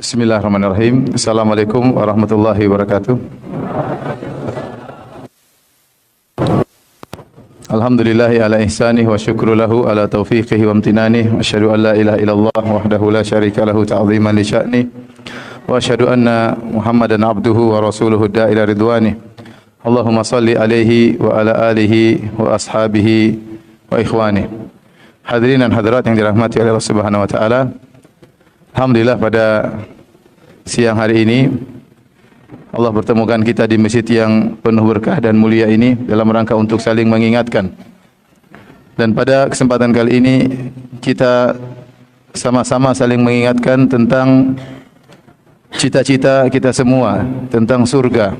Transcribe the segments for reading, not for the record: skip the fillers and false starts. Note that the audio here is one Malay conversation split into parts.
Bismillahirrahmanirrahim. Assalamualaikum warahmatullahi wabarakatuh. Alhamdulillahi ala ihsanih wa syukru lahu ala taufiqihi wa amtinanih. Wa asyhadu an la ilaha illallah wahdahu la syarika lahu ta'ziman li sya'nih. Wa asyhadu anna Muhammadan abduhu wa rasuluhu da'ila ridwanih. Allahumma salli alaihi wa ala alihi wa ashabihi wa ikhwanih. Hadirin dan hadirat yang dirahmati oleh Allah Subhanahu wa taala. Alhamdulillah pada siang hari ini Allah pertemukan kita di masjid yang penuh berkah dan mulia ini dalam rangka untuk saling mengingatkan. Dan pada kesempatan kali ini kita sama-sama saling mengingatkan tentang cita-cita kita semua, tentang surga.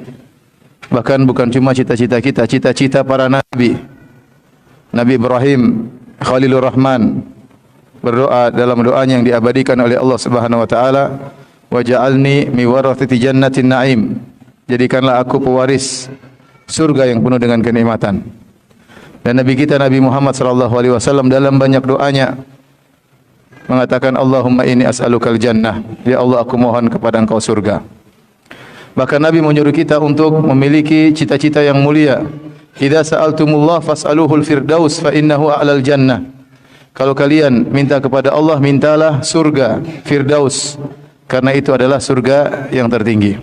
Bahkan bukan cuma cita-cita kita, cita-cita para nabi. Nabi Ibrahim Khalilur Rahman berdoa dalam doanya yang diabadikan oleh Allah Subhanahu wa taala, waj'alni mi warathati jannatin na'im. Jadikanlah aku pewaris surga yang penuh dengan kenikmatan. Dan Nabi kita Nabi Muhammad sallallahu alaihi wasallam dalam banyak doanya mengatakan, Allahumma inni as'alukal jannah. Ya Allah, aku mohon kepada Engkau surga. Bahkan Nabi menyuruh kita untuk memiliki cita-cita yang mulia. Idza sa'altumullah fas'aluhul firdaus fa innahu a'lal jannah. Kalau kalian minta kepada Allah, mintalah surga Firdaus, karena itu adalah surga yang tertinggi.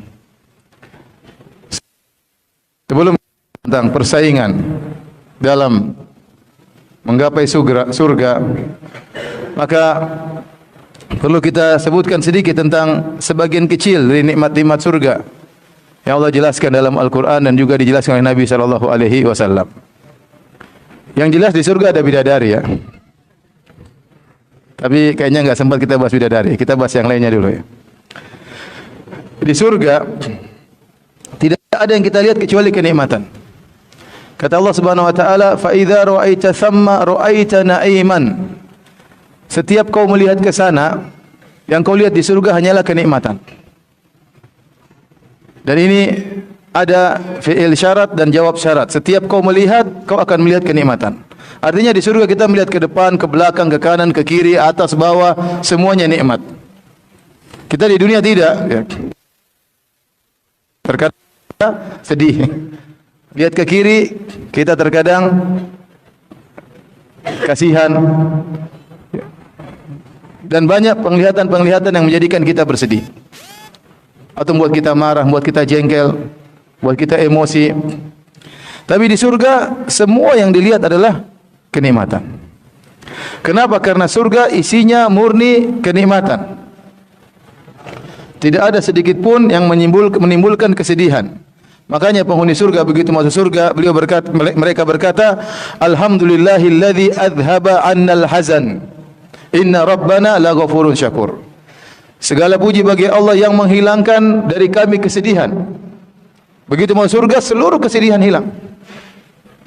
Sebelum tentang persaingan dalam menggapai surga, maka perlu kita sebutkan sedikit tentang sebagian kecil dari nikmat-nikmat surga yang Allah jelaskan dalam Al-Quran dan juga dijelaskan oleh Nabi sallallahu alaihi wasallam. Yang jelas di surga ada bidadari, ya. Tapi kayaknya enggak sempat kita bahas bidadari. Kita bahas yang lainnya dulu, ya. Di surga tidak ada yang kita lihat kecuali kenikmatan. Kata Allah Subhanahu wa taala, "Fa idza ra'aita thamma ra'aita na'iman." Setiap kau melihat ke sana, yang kau lihat di surga hanyalah kenikmatan. Dan ini ada fi'il syarat dan jawab syarat. Setiap kau melihat, kau akan melihat kenikmatan. Artinya di surga kita melihat ke depan, ke belakang, ke kanan, ke kiri, atas, bawah, semuanya nikmat. Kita di dunia tidak, ya. Terkadang kita sedih. Lihat ke kiri, kita terkadang kasihan. Dan banyak penglihatan-penglihatan yang menjadikan kita bersedih. Atau membuat kita marah, membuat kita jengkel, buat kita emosi. Tapi di surga semua yang dilihat adalah kenikmatan. Kenapa? Karena surga isinya murni kenikmatan. Tidak ada sedikit pun yang menimbulkan kesedihan. Makanya penghuni surga begitu masuk surga, mereka berkata, Alhamdulillahilladzi adhaba 'annal hazan. Inna rabbana laghafurun syakur. Segala puji bagi Allah yang menghilangkan dari kami kesedihan. Begitu masuk surga, seluruh kesedihan hilang.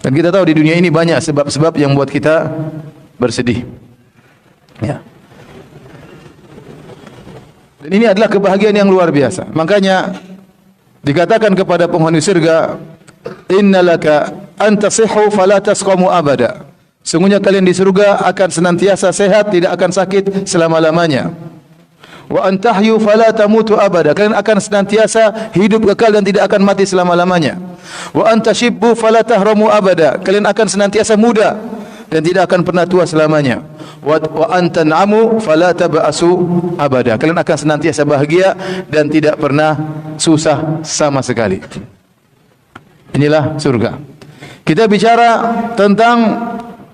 Dan kita tahu di dunia ini banyak sebab-sebab yang membuat kita bersedih. Ya. Dan ini adalah kebahagiaan yang luar biasa. Makanya dikatakan kepada penghuni surga, innalaka antasihhu fala tasqamu abada. Sungguhnya kalian di surga akan senantiasa sehat, tidak akan sakit selama-lamanya. Wa antahyu fala tamutu abada. Kalian akan senantiasa hidup kekal dan tidak akan mati selama-lamanya. Wa antashibbu fala tahramu abada. Kalian akan senantiasa muda dan tidak akan pernah tua selamanya. Wa antan'amu fala tab'asu abada. Kalian akan senantiasa bahagia dan tidak pernah susah sama sekali. Inilah surga. Kita bicara tentang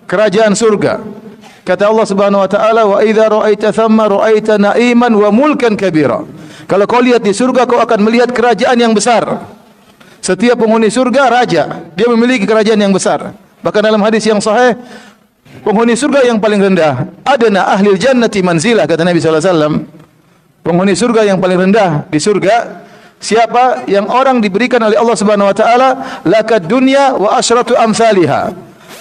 kerajaan surga. Kata Allah Subhanahu wa taala, "Wa idza ra'aita thamma ra'aita na'iman wa mulkan kabira." Kalau kau lihat di surga, kau akan melihat kerajaan yang besar. Setiap penghuni surga raja, dia memiliki kerajaan yang besar. Bahkan dalam hadis yang sahih, penghuni surga yang paling rendah, adna ahlil jannati manzilah, kata Nabi sallallahu alaihi wasallam. Penghuni surga yang paling rendah di surga, siapa yang orang diberikan oleh Allah Subhanahu wa taala lakad dunya wa asyratu amsalihha.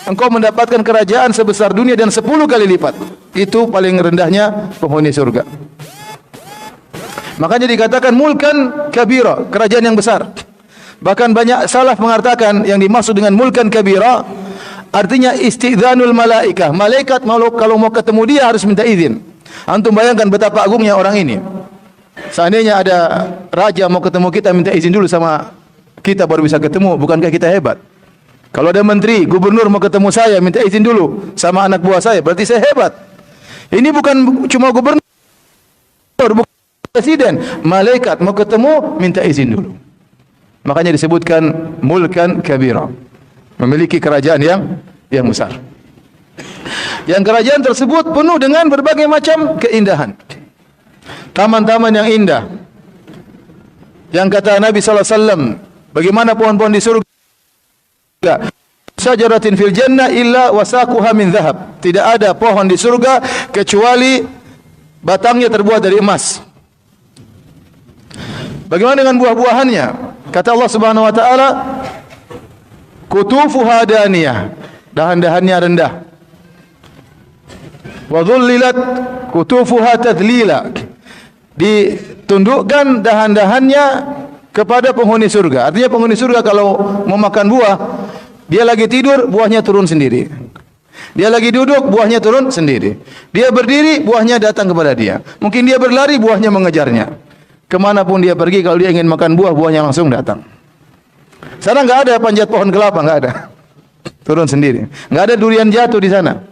Engkau mendapatkan kerajaan sebesar dunia dan 10 kali lipat. Itu paling rendahnya penghuni surga. Makanya dikatakan mulkan kabira, kerajaan yang besar. Bahkan banyak salaf mengatakan yang dimaksud dengan mulkan kabira artinya istidzanul malaikah. Malaikat kalau mau ketemu dia harus minta izin. Antum bayangkan betapa agungnya orang ini. Seandainya ada raja mau ketemu kita, minta izin dulu sama kita baru bisa ketemu. Bukankah kita hebat? Kalau ada menteri, gubernur mau ketemu saya, minta izin dulu sama anak buah saya, berarti saya hebat. Ini bukan cuma gubernur, bukan presiden, malaikat mau ketemu, minta izin dulu. Makanya disebutkan mulkan kabira, memiliki kerajaan yang besar. Yang kerajaan tersebut penuh dengan berbagai macam keindahan. Taman-taman yang indah. Yang kata Nabi sallallahu alaihi wasallam, bagaimana pohon-pohon di surga? Syajaratin fil jannah illa wasaquha min dhahab. Tidak ada pohon di surga kecuali batangnya terbuat dari emas. Bagaimana dengan buah-buahannya? Kata Allah Subhanahu wa taala, kutufuha daniyah. Dahan-dahannya rendah. Wa dhullilat kutufuha tadlila. Ditundukkan dahan-dahannya kepada penghuni surga. Artinya penghuni surga kalau mau makan buah, dia lagi tidur, buahnya turun sendiri. Dia lagi duduk, buahnya turun sendiri. Dia berdiri, buahnya datang kepada dia. Mungkin dia berlari, buahnya mengejarnya. Kemanapun dia pergi, kalau dia ingin makan buah, buahnya langsung datang. Sana enggak ada panjat pohon kelapa, enggak ada. Turun sendiri. Enggak ada durian jatuh di sana.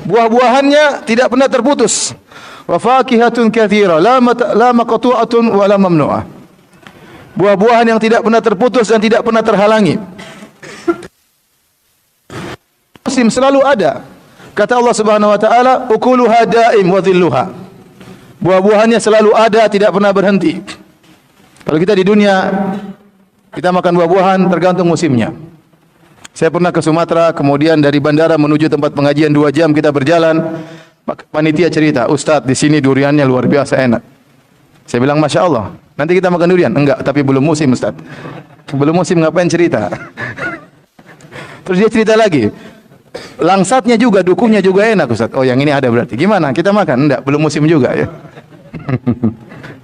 Buah-buahannya tidak pernah terputus. Wa fakihatun katsira la maqtu'atun wa la mamnu'ah. Buah-buahan yang tidak pernah terputus dan tidak pernah terhalangi. Musim selalu ada. Kata Allah Subhanahu wa taala, ukuluha daim wa dhilluha. Buah-buahannya selalu ada, tidak pernah berhenti. Kalau kita di dunia, kita makan buah-buahan tergantung musimnya. Saya pernah ke Sumatera, kemudian dari bandara menuju tempat pengajian 2 jam kita berjalan. Panitia cerita, Ustaz, di sini duriannya luar biasa enak. Saya bilang, Masya Allah, nanti kita makan durian. Enggak, tapi belum musim, Ustaz. Belum musim, ngapain cerita? Terus dia cerita lagi, langsatnya juga, dukuhnya juga enak, Ustaz. Oh, yang ini ada berarti. Gimana? Kita makan? Enggak, belum musim juga ya.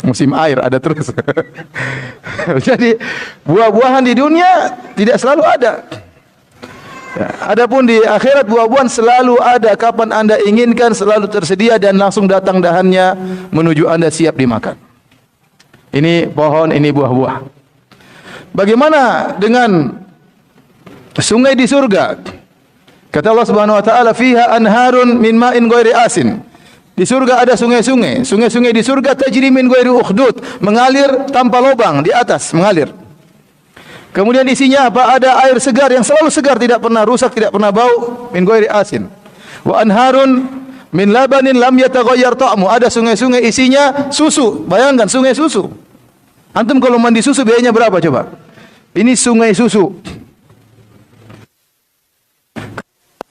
Musim air ada terus. Jadi, buah-buahan di dunia tidak selalu ada. Ya, adapun di akhirat buah-buahan selalu ada, kapan Anda inginkan selalu tersedia dan langsung datang dahannya menuju Anda siap dimakan. Ini pohon, ini buah-buah. Bagaimana dengan sungai di surga? Kata Allah Subhanahu wa taala, fiha anharun min ma'in ghairi asin. Di surga ada sungai-sungai. Sungai-sungai di surga tajri min ghairi ukhdud, mengalir tanpa lubang, di atas mengalir. Kemudian isinya apa? Ada air segar yang selalu segar, tidak pernah rusak, tidak pernah bau. Min ghairi asin. Wa anharun min labanin lam yataghayyar ta'mu. Ada sungai-sungai isinya susu. Bayangkan sungai susu. Antum kalau mandi susu biayanya berapa coba? Ini sungai susu.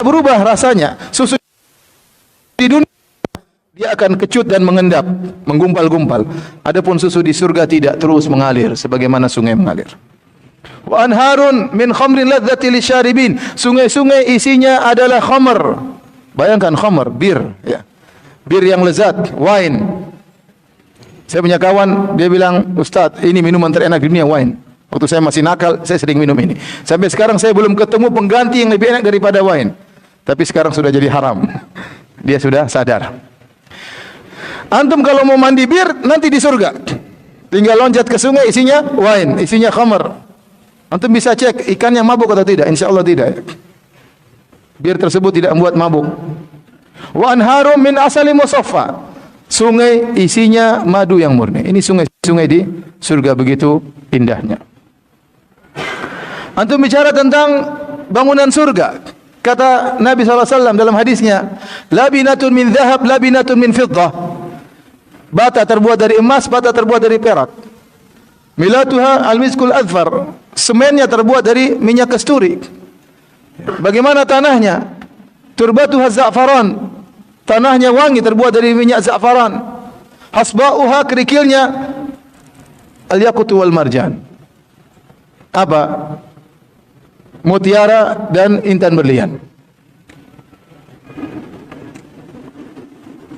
Berubah rasanya. Susu di dunia dia akan kecut dan mengendap, menggumpal-gumpal. Adapun susu di surga tidak, terus mengalir sebagaimana sungai mengalir. Wa anharun min khamrin ladzati lisyaribin. Sungai-sungai isinya adalah khamr. Bayangkan khamr, bir, ya. Bir yang lezat, wine. Saya punya kawan, dia bilang, Ustaz, ini minuman terenak di dunia, wine. Waktu saya masih nakal, saya sering minum ini. Sampai sekarang saya belum ketemu pengganti yang lebih enak daripada wine. Tapi sekarang sudah jadi haram. Dia sudah sadar. Antum kalau mau mandi bir, nanti di surga. Tinggal loncat ke sungai, isinya wine, isinya khamr. Antum bisa cek ikannya mabuk atau tidak? Insya Allah tidak. Bir tersebut tidak membuat mabuk. Wa anharum min asalim musaffa. Sungai isinya madu yang murni. Ini sungai-sungai di surga begitu indahnya. Antum bicara tentang bangunan surga. Kata Nabi SAW dalam hadisnya, labinatun min dhahab, labinatun min fiddah. Bata terbuat dari emas, bata terbuat dari perak. Milatuha al-miskul adfar. Semennya terbuat dari minyak kasturi. Bagaimana tanahnya? Turbatuha za'faran. Tanahnya wangi, terbuat dari minyak za'faran. Hasba'uha, kerikilnya al-yaqutu wal marjan. Apa? Mutiara dan intan berlian.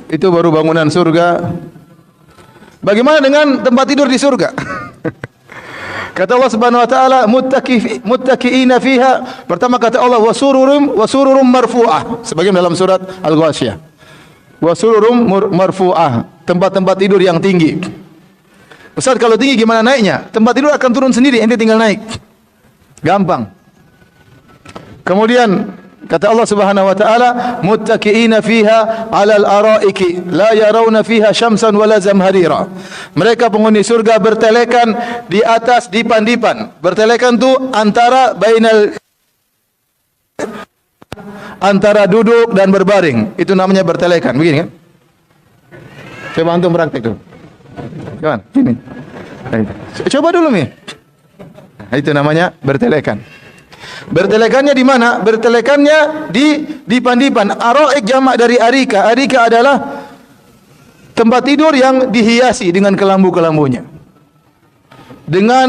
Itu baru bangunan surga. Bagaimana dengan tempat tidur di surga? Kata Allah Subhanahu wa taala, muttaqiina fiha. Pertama kata Allah, wasururum marfu'ah, sebagaimana dalam surat Al-Ghasyiyah. wa sururum marfu'ah, tempat-tempat tidur yang tinggi. Ustaz, kalau tinggi gimana naiknya? Tempat tidur akan turun sendiri, ente tinggal naik. Gampang. Kemudian kata Allah Subhanahu wa taala, muttaqiina fiha 'alal araiki la yarawna fiha syamsan wala zamharira. Mereka penghuni surga bertelekan di atas dipan-dipan. Bertelekan tu antara duduk dan berbaring. Itu namanya bertelekan. Begini kan? Coba antum praktek dulu. Kawan, ini. Coba dulu nih. Itu namanya bertelekan. Bertelekannya di mana? Bertelekannya di dipan-dipan. Araik jamak dari arika. Arika adalah tempat tidur yang dihiasi dengan kelambu-kelambunya. Dengan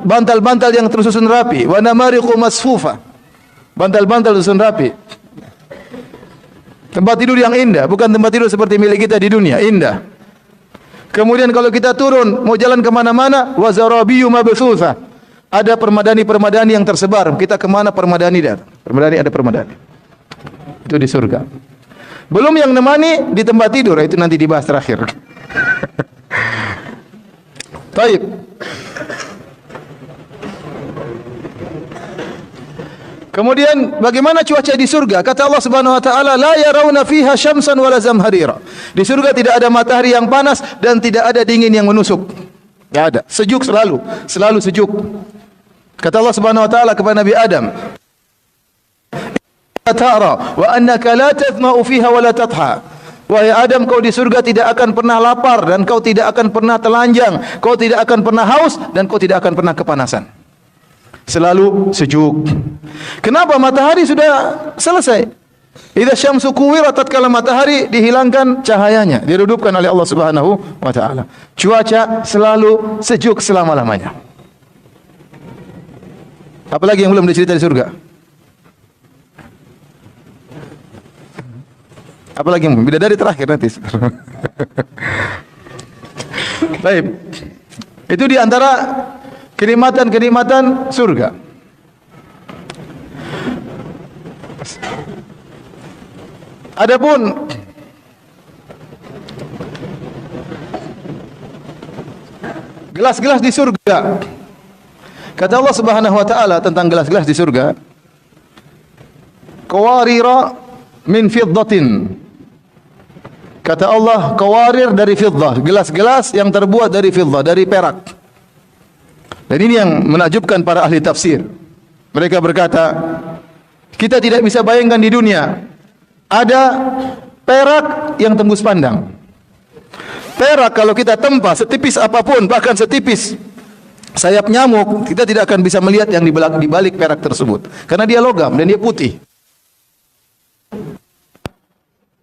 bantal-bantal yang tersusun rapi. Wa namariqu masfufa. Bantal-bantal tersusun rapi. Tempat tidur yang indah, bukan tempat tidur seperti milik kita di dunia, indah. Kemudian kalau kita turun mau jalan kemana-mana, wa zarabiyu mabthutha. Ada permadani-permadani yang tersebar. Kita kemana permadani datang. Permadani ada permadani. Itu di surga. Belum yang nemani di tempat tidur, itu nanti dibahas terakhir. Taib. Kemudian bagaimana cuaca di surga? Kata Allah Subhanahu wa taala, la yarawna fiha syamsan wala zamharira. Di surga tidak ada matahari yang panas dan tidak ada dingin yang menusuk. Enggak ada. Sejuk selalu sejuk. Kata Allah Subhanahu wa taala kepada Nabi Adam, "Tara wa annaka la tazma'u fiha wa la tatha." Wahai Adam, kau di surga tidak akan pernah lapar dan kau tidak akan pernah telanjang, kau tidak akan pernah haus dan kau tidak akan pernah kepanasan. Selalu sejuk. Kenapa? Matahari sudah selesai. Idza syamsu kuwirat, tatkala matahari dihilangkan cahayanya, dirudupkan oleh Allah Subhanahu wa taala. Cuaca selalu sejuk selama-lamanya. Apalagi yang belum dicerita di surga? Apalagi yang bidadari terakhir nanti. Baik. Itu di antara kenikmatan-kenikmatan surga. Adapun gelas-gelas di surga, kata Allah Subhanahu wa taala tentang gelas-gelas di surga, qawarira min fiddatin. Kata Allah, qawarir dari fiddah, gelas-gelas yang terbuat dari fiddah, dari perak. Dan ini yang menakjubkan para ahli tafsir. Mereka berkata, kita tidak bisa bayangkan di dunia ada perak yang tembus pandang. Perak kalau kita tempa setipis apapun, bahkan setipis sayap nyamuk, kita tidak akan bisa melihat yang di balik perak tersebut, karena dia logam dan dia putih.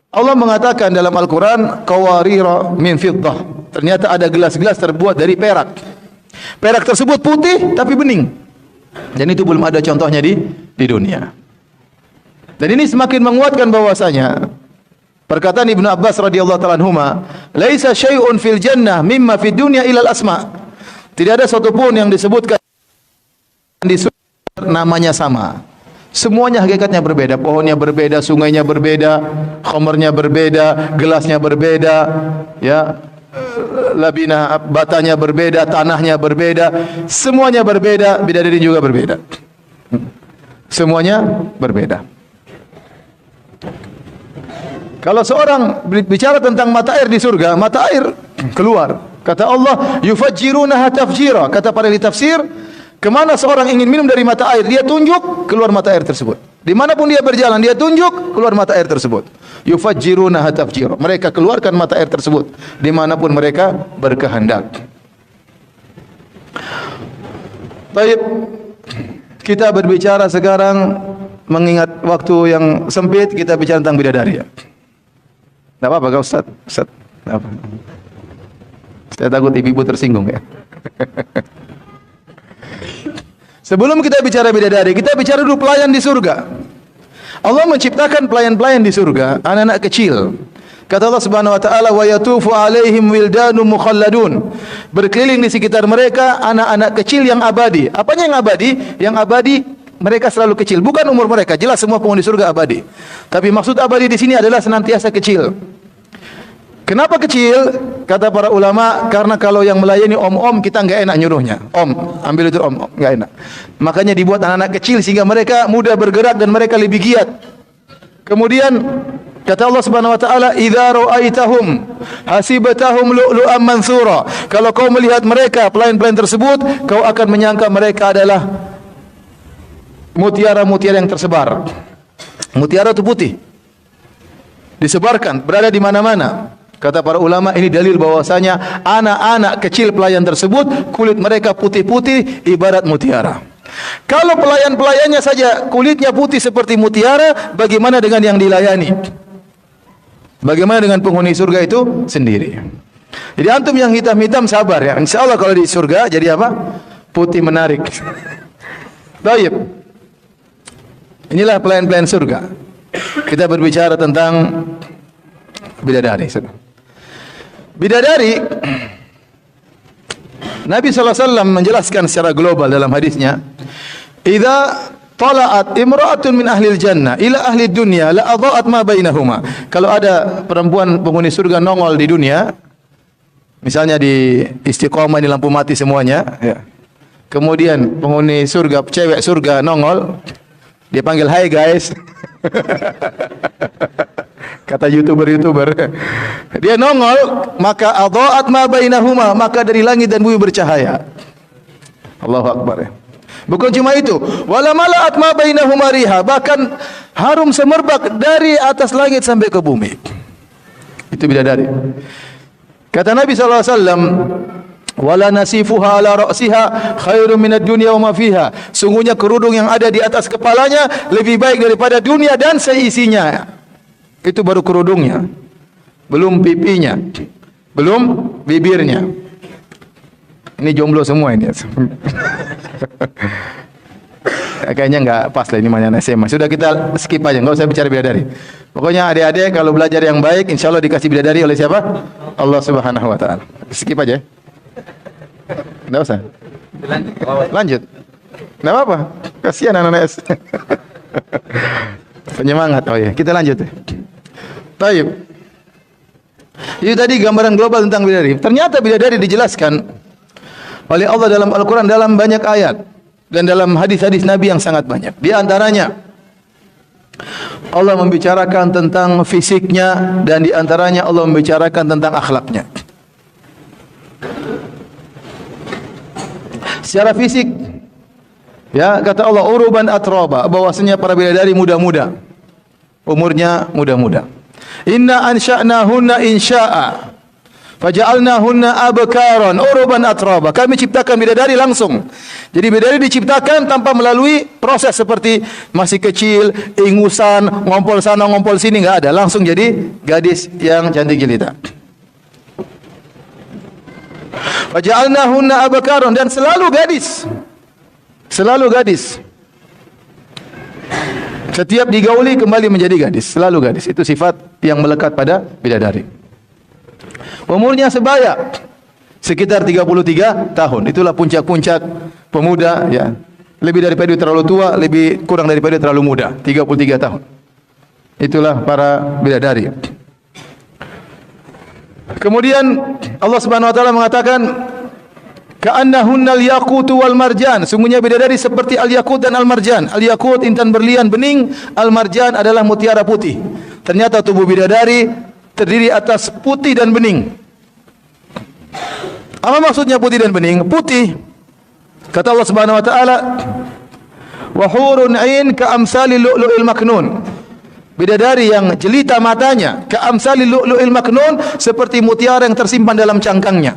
Allah mengatakan dalam Al-Quran, qawarira min fiddah. Ternyata ada gelas-gelas terbuat dari perak. Perak tersebut putih tapi bening. Dan itu belum ada contohnya di dunia. Dan ini semakin menguatkan bahwasanya perkataan Ibnu Abbas radhiyallahu ta'ala anhuma, laisa syai'un fil jannah mimma fid dunya illa al-asma. Tidak ada satu pun yang disebutkan di surga namanya sama. Semuanya hakikatnya berbeda, pohonnya berbeda, sungainya berbeda, khamarnya berbeda, gelasnya berbeda, ya, labina batanya berbeda, tanahnya berbeda, semuanya berbeda, bidadari juga berbeda. Semuanya berbeda. Kalau seorang bicara tentang mata air di surga, mata air keluar. Kata Allah, yufajjirunaha tafjira. Kata para ahli tafsir, kemana seorang ingin minum dari mata air, dia tunjuk, keluar mata air tersebut. Dimanapun dia berjalan, dia tunjuk, keluar mata air tersebut. Yufajjirunaha tafjira. Mereka keluarkan mata air tersebut dimanapun mereka berkehendak. Baik, kita berbicara sekarang mengingat waktu yang sempit, kita bicara tentang bidadari. Tidak apa-apa kau Ustaz? Ustaz, apa? Saya takut ibu-ibu tersinggung ya. Sebelum kita bicara bidadari, kita bicara dulu pelayan di surga. Allah menciptakan pelayan-pelayan di surga, anak-anak kecil. Kata Allah Subhanahu wa taala, wa yatufu alaihim wildanun mukhalladun. Berkeliling di sekitar mereka anak-anak kecil yang abadi. Apanya yang abadi? Yang abadi mereka selalu kecil, bukan umur mereka. Jelas semua penghuni surga abadi. Tapi maksud abadi di sini adalah senantiasa kecil. Kenapa kecil? Kata para ulama, karena kalau yang melayani om-om kita enggak enak nyuruhnya. Om, ambil itu om, enggak enak. Makanya dibuat anak-anak kecil sehingga mereka mudah bergerak dan mereka lebih giat. Kemudian kata Allah Subhanahu wa taala, "Idza ra'aitahum hasibatahum lu'lu'an mansura." Kalau kau melihat mereka, pelayan-pelayan tersebut, kau akan menyangka mereka adalah mutiara-mutiara yang tersebar. Mutiara itu putih. Disebarkan, berada di mana-mana. Kata para ulama, ini dalil bahwasanya anak-anak kecil pelayan tersebut kulit mereka putih-putih ibarat mutiara. Kalau pelayan-pelayannya saja kulitnya putih seperti mutiara, bagaimana dengan yang dilayani? Bagaimana dengan penghuni surga itu sendiri? Jadi antum yang hitam-hitam sabar ya. Insyaallah kalau di surga jadi apa? Putih menarik. Baik. Inilah pelayan-pelayan surga. Kita berbicara tentang bidadari. Bidadari, Nabi SAW menjelaskan secara global dalam hadisnya, "Idza tala'at imra'atun min ahlil jannah ila ahli dunya la adha'at ma bainahuma." Kalau ada perempuan penghuni surga nongol di dunia, misalnya di Istiqomah di lampu mati semuanya, ya. Kemudian penghuni surga, cewek surga nongol, dia panggil, "Hai guys." Kata YouTuber, dia nongol, maka adha'at ma bainahuma, maka dari langit dan bumi bercahaya. Allahu Akbar ya. Bukan cuma itu, wala mala'at ma bainahuma riha, bahkan harum semerbak dari atas langit sampai ke bumi. Itu bidadari. Kata Nabi sallallahu alaihi wasallam, wala nasifuha ala ra'siha khairum minad dunya wa ma fiha. Sungguhnya kerudung yang ada di atas kepalanya lebih baik daripada dunia dan seisinya. Itu baru kerudungnya, belum pipinya, belum bibirnya. Ini jomblo semua ini. Kayaknya enggak pas lah ini mainan SMA. Sudah kita skip aja, enggak usah bicara bidadari. Pokoknya adik-adik kalau belajar yang baik, insyaallah dikasih bidadari oleh siapa? Allah Subhanahu wa taala. Skip aja. Enggak usah. Lanjut. Enggak apa-apa. Kasihan anak-anak S. Penyemangat. Oh ya, kita lanjut. Baik. Itu tadi gambaran global tentang bidadari. Ternyata bidadari dijelaskan oleh Allah dalam Al-Quran dalam banyak ayat dan dalam hadis-hadis Nabi yang sangat banyak. Di antaranya Allah membicarakan tentang fisiknya dan di antaranya Allah membicarakan tentang akhlaknya. Secara fisik, ya kata Allah uruban atraba, bahwasanya para bidadari muda-muda, umurnya muda-muda. Inna ansha'nahunna insya'a faja'alnahunna abkaran uruban atraba. Kami ciptakan bidadari langsung. Jadi bidadari diciptakan tanpa melalui proses seperti masih kecil, ingusan, ngompol sana ngompol sini, enggak ada. Langsung jadi gadis yang cantik jelita. Faja'alnahunna abkaran, dan selalu gadis. Selalu gadis. Setiap digauli kembali menjadi gadis, selalu gadis. Itu sifat yang melekat pada bidadari. Umurnya sebaya sekitar 33 tahun. Itulah puncak-puncak pemuda ya. Lebih daripada terlalu tua, lebih kurang daripada terlalu muda, 33 tahun. Itulah para bidadari. Kemudian Allah Subhanahu wa taala mengatakan ka'annahunnal yaqutu wal marjan. Sungguhnya bidadari seperti al-yaqut dan al-marjan. Al-yaqut intan berlian bening, al-marjan adalah mutiara putih. Ternyata tubuh bidadari terdiri atas putih dan bening. Apa maksudnya putih dan bening? Putih, kata Allah Subhanahu wa taala, wa hurun 'ain ka'amsalil lu'lu'il maknun. Bidadari yang jelita matanya, ka'amsalil lu'lu'il maknun, seperti mutiara yang tersimpan dalam cangkangnya.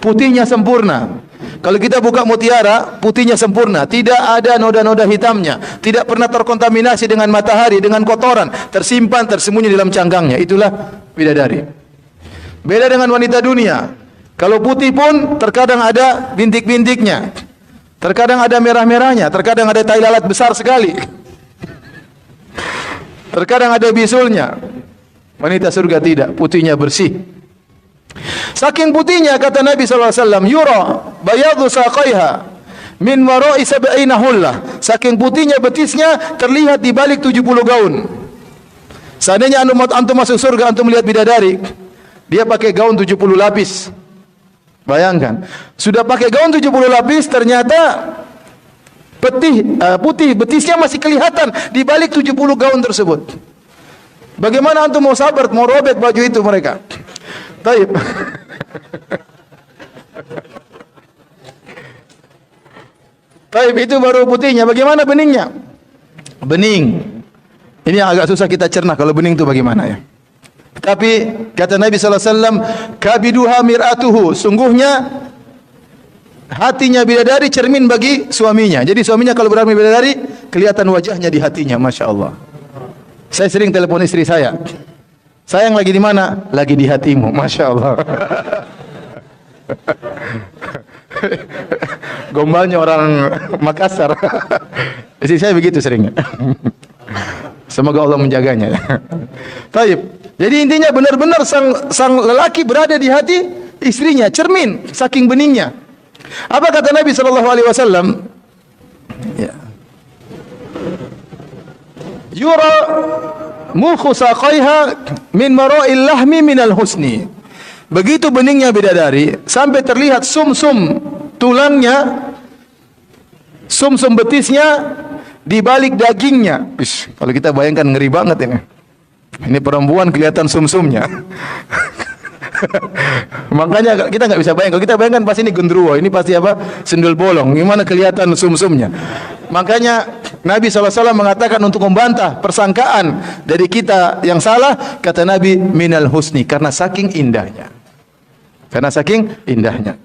Putihnya sempurna. Kalau kita buka mutiara, putihnya sempurna, tidak ada noda-noda hitamnya, tidak pernah terkontaminasi dengan matahari, dengan kotoran, tersimpan, tersembunyi dalam cangkangnya. Itulah bidadari. Beda dengan wanita dunia. Kalau putih pun terkadang ada bintik-bintiknya, terkadang ada merah-merahnya, terkadang ada tai lalat besar sekali, terkadang ada bisulnya. Wanita surga tidak, putihnya bersih. Saking putihnya, kata Nabi SAW, yura bayadu saqaiha min wara'i sab'ina hullah. Saking putihnya betisnya terlihat di balik 70 gaun. Seandainya antum masuk surga, antum melihat bidadari, Dia pakai gaun 70 lapis. Bayangkan, sudah pakai gaun 70 lapis, ternyata putih, betisnya masih kelihatan di balik 70 gaun tersebut. Bagaimana antum mau sabar, mau robek baju itu mereka? Taib. Taib, itu baru putihnya. Bagaimana beningnya? Bening. Ini yang agak susah kita cerna, kalau bening itu bagaimana ya. Tapi kata Nabi sallallahu alaihi wasallam, kabiduha mir'atuhu, sungguhnya hatinya bidadari cermin bagi suaminya. Jadi suaminya kalau berarti bidadari, kelihatan wajahnya di hatinya, Masya Allah. Saya sering telepon istri saya. Sayang, lagi di mana? Lagi di hatimu, Masya Allah. Gombalnya orang Makassar. Istri saya begitu seringnya. Semoga Allah menjaganya. Taib. Jadi intinya benar-benar sang lelaki berada di hati istrinya, cermin saking beningnya. Apa kata Nabi sallallahu alaihi wasallam? Ya. Yura mukhu saqaiha min mara'il lahmi minal husni. Begitu beningnya bidadari sampai terlihat sumsum tulangnya, sumsum betisnya di balik dagingnya. Ish, kalau kita bayangkan ngeri banget ini. Ini perempuan kelihatan sumsumnya. Makanya kita nggak bisa bayangkan. Kalau kita bayangkan pasti ini gendruwo, ini pasti apa? Sendul bolong. Gimana kelihatan sumsumnya? Makanya Nabi SAW mengatakan untuk membantah persangkaan dari kita yang salah, kata Nabi, minal husni, karena saking indahnya. Karena saking indahnya.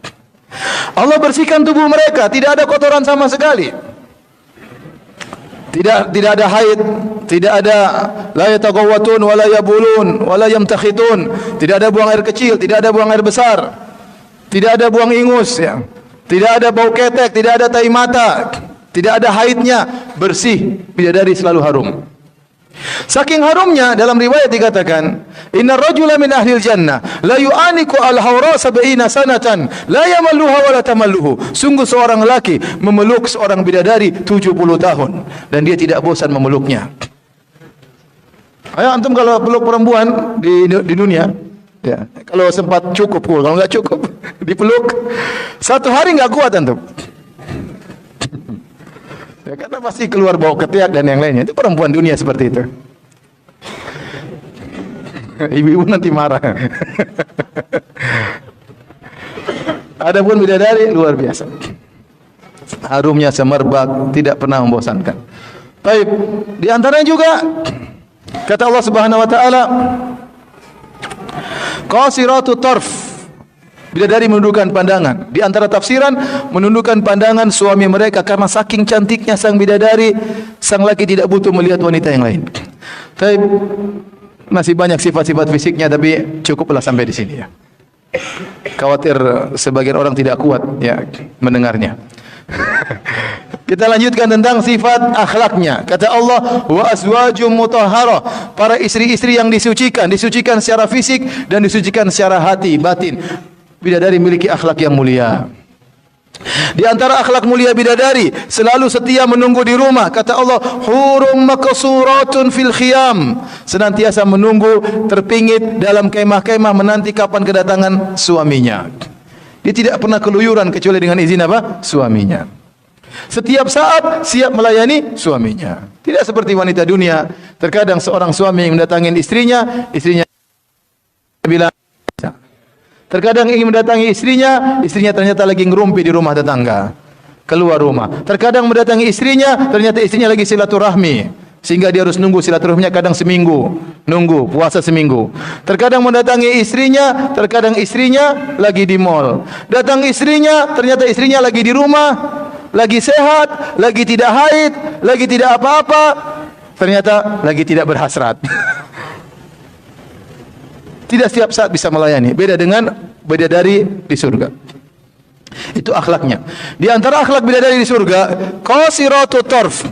Allah bersihkan tubuh mereka, tidak ada kotoran sama sekali. Tidak ada haid, tidak ada la yataghawwatun wala yabulun wala yamtakhitun, tidak ada buang air kecil, tidak ada buang air besar, tidak ada buang ingus ya. Tidak ada bau ketek, tidak ada tai mata, tidak ada haidnya, bersih, bidadari selalu harum. Saking harumnya dalam riwayat dikatakan, inna rajula min ahlil jannah la yu'aniku al-hawra sab'ina sanatan la yamalluha wa la tamalluhu. Sungguh seorang lelaki memeluk seorang bidadari 70 tahun dan dia tidak bosan memeluknya. Ayo antum kalau peluk perempuan di dunia, ya, kalau sempat cukup, kalau enggak cukup dipeluk 1 hari enggak kuat antum. Ya, karena pasti keluar bau ketiak dan yang lainnya. Itu perempuan dunia seperti itu. Ibu-ibu nanti marah. Adapun bidadari luar biasa. Harumnya semerbak, tidak pernah membosankan. Baik, di antaranya juga kata Allah Subhanahu wa taala, qasiratu tarf. Bidadari menundukkan pandangan. Di antara tafsiran, menundukkan pandangan suami mereka karena saking cantiknya sang bidadari, sang laki tidak butuh melihat wanita yang lain. Tapi masih banyak sifat-sifat fisiknya, tapi cukuplah sampai di sini ya. Khawatir sebagian orang tidak kuat ya mendengarnya. Kita lanjutkan tentang sifat akhlaknya. Kata Allah, wa azwajum mutahharah, para istri-istri yang disucikan, disucikan secara fisik dan disucikan secara hati, batin. Bidadari memiliki akhlak yang mulia. Di antara akhlak mulia bidadari, selalu setia menunggu di rumah. Kata Allah, hurum maqsuratun fil khiyam, senantiasa menunggu terpingit dalam kemah-kemah menanti kapan kedatangan suaminya. Dia tidak pernah keluyuran kecuali dengan izin apa? Suaminya. Setiap saat siap melayani suaminya. Tidak seperti wanita dunia. Terkadang seorang suami yang mendatangi istrinya bilang, terkadang ingin mendatangi istrinya ternyata lagi ngerumpi di rumah tetangga, keluar rumah. Terkadang mendatangi istrinya, ternyata istrinya lagi silaturahmi, sehingga dia harus nunggu silaturahminya kadang seminggu, nunggu puasa seminggu. Terkadang mendatangi istrinya, terkadang istrinya lagi di mall. Datang istrinya, ternyata istrinya lagi di rumah, lagi sehat, lagi tidak haid, lagi tidak apa-apa, ternyata lagi tidak berhasrat. Tidak setiap saat bisa melayani. Beda dengan bidadari di surga. Itu akhlaknya. Di antara akhlak bidadari di surga, qasiratu tarf.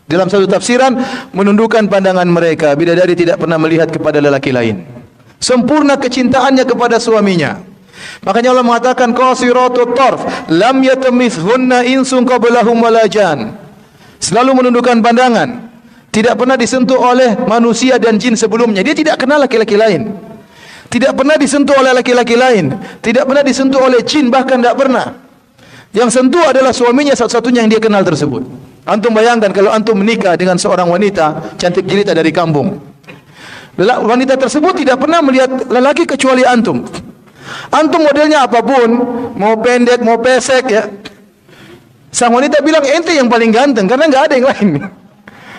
Dalam satu tafsiran, menundukkan pandangan mereka. Bidadari tidak pernah melihat kepada lelaki lain. Sempurna kecintaannya kepada suaminya. Makanya Allah mengatakan qasiratu tarf, lam yatamithunna insun qablahum wala jan. Selalu menundukkan pandangan. Tidak pernah disentuh oleh manusia dan jin sebelumnya. Dia tidak kenal laki-laki lain. Tidak pernah disentuh oleh laki-laki lain, tidak pernah disentuh oleh jin, bahkan tidak pernah. Yang sentuh adalah suaminya satu-satunya yang dia kenal tersebut. Antum bayangkan kalau antum menikah dengan seorang wanita cantik jelita dari kampung. Wanita tersebut tidak pernah melihat lelaki kecuali antum. Antum modelnya apapun, mau pendek, mau pesek ya. Sang wanita bilang ente yang paling ganteng karena enggak ada yang lain.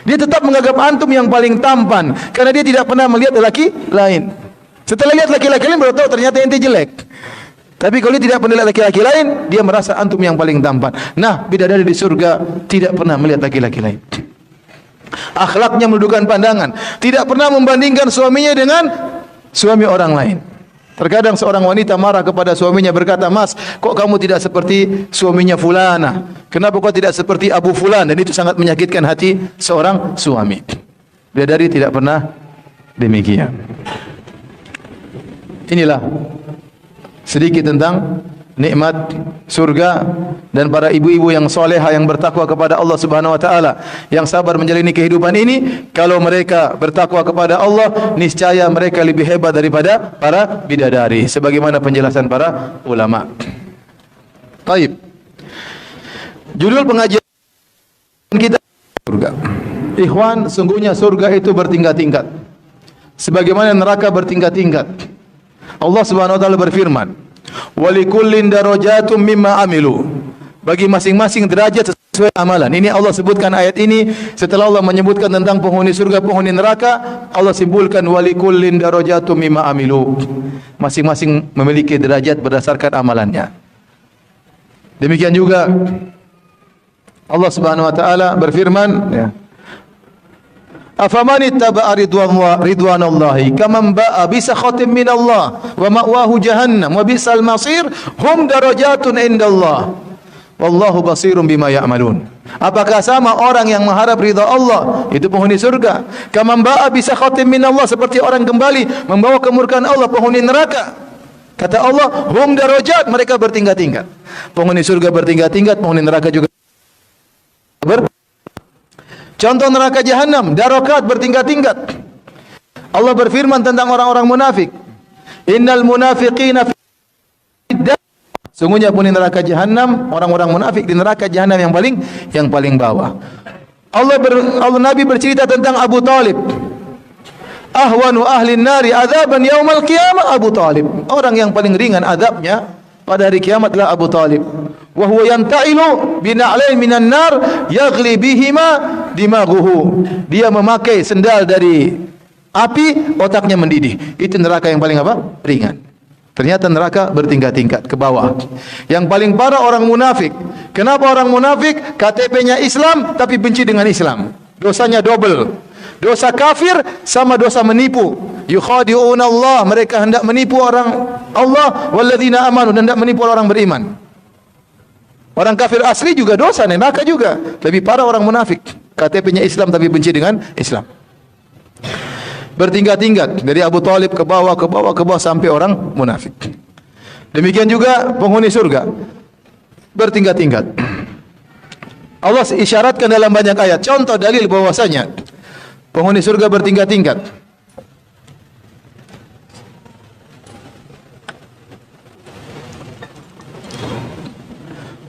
Dia tetap menganggap antum yang paling tampan karena dia tidak pernah melihat lelaki lain. Setelah lihat laki-laki lain baru tahu ternyata ente jelek. Tapi kalau dia tidak pernah lihat laki-laki lain, dia merasa antum yang paling tampan. Nah, bidadari di surga tidak pernah melihat laki-laki lain. Akhlaknya menundukkan pandangan, tidak pernah membandingkan suaminya dengan suami orang lain. Terkadang seorang wanita marah kepada suaminya berkata, "Mas, kok kamu tidak seperti suaminya fulana? Kenapa kau tidak seperti Abu Fulan?" Dan itu sangat menyakitkan hati seorang suami. Bidadari tidak pernah demikian. Inilah sedikit tentang nikmat surga dan para ibu-ibu yang soleha yang bertakwa kepada Allah Subhanahu wa taala, yang sabar menjalani kehidupan ini. Kalau mereka bertakwa kepada Allah, niscaya mereka lebih hebat daripada para bidadari sebagaimana penjelasan para ulama. Baik. Judul pengajian kita surga. Ikhwan, sungguhnya surga itu bertingkat-tingkat. Sebagaimana neraka bertingkat-tingkat. Allah Subhanahu wa taala berfirman, "Walikullin darajatum mimma amilu." Bagi masing-masing derajat sesuai amalan. Ini Allah sebutkan ayat ini setelah Allah menyebutkan tentang penghuni surga, penghuni neraka. Allah simpulkan walikullin darajatum mimma amilu. Masing-masing memiliki derajat berdasarkan amalannya. Demikian juga Allah Subhanahu wa taala berfirman, ya, "Afaman ittaba'a ridwanallahi kaman ba'a bi sakhatin minallah wa ma'wahu jahannam wa bisal masir hum darajatun indallah wallahu basirun bima ya'malun." Apakah sama orang yang mengharap ridha Allah, itu penghuni surga, kaman ba'a bi sakhatin minallah, seperti orang kembali membawa kemurkaan Allah, penghuni neraka? Kata Allah, hum darajat, mereka bertingkat-tingkat. Penghuni surga bertingkat-tingkat, penghuni neraka juga Contoh neraka jahanam, darakat bertingkat-tingkat. Allah berfirman tentang orang-orang munafik, "Innal munafiqina fi dar." Sungguhnya penghuni neraka jahanam, orang-orang munafik di neraka jahanam yang paling bawah. Allah Nabi bercerita tentang Abu Talib. Ahwanu ahli nari adzaban yaumal qiyamah Abu Talib. Orang yang paling ringan azabnya pada hari kiamat adalah Abu Talib. Wa huwa yanta'ilu bina'lain minan nar yaghli bihima dimaghuhu. Dia memakai sendal dari api, otaknya mendidih. Itu neraka yang paling apa? Ringan. Ternyata neraka bertingkat-tingkat ke bawah. Yang paling parah orang munafik. Kenapa orang munafik? KTP-nya Islam tapi benci dengan Islam. Dosanya double. Dosa kafir sama dosa menipu. Yukhadi'una Allah, mereka hendak menipu orang Allah, walladzina amanu, hendak menipu orang beriman. Orang kafir asli juga dosa, neraka juga. Lebih parah orang munafik. KTP-nya Islam tapi benci dengan Islam. Bertingkat-tingkat dari Abu Talib ke bawah, ke bawah, ke bawah sampai orang munafik. Demikian juga penghuni surga. Bertingkat-tingkat. Allah isyaratkan dalam banyak ayat. Contoh dalil bahwasanya penghuni surga bertingkat-tingkat.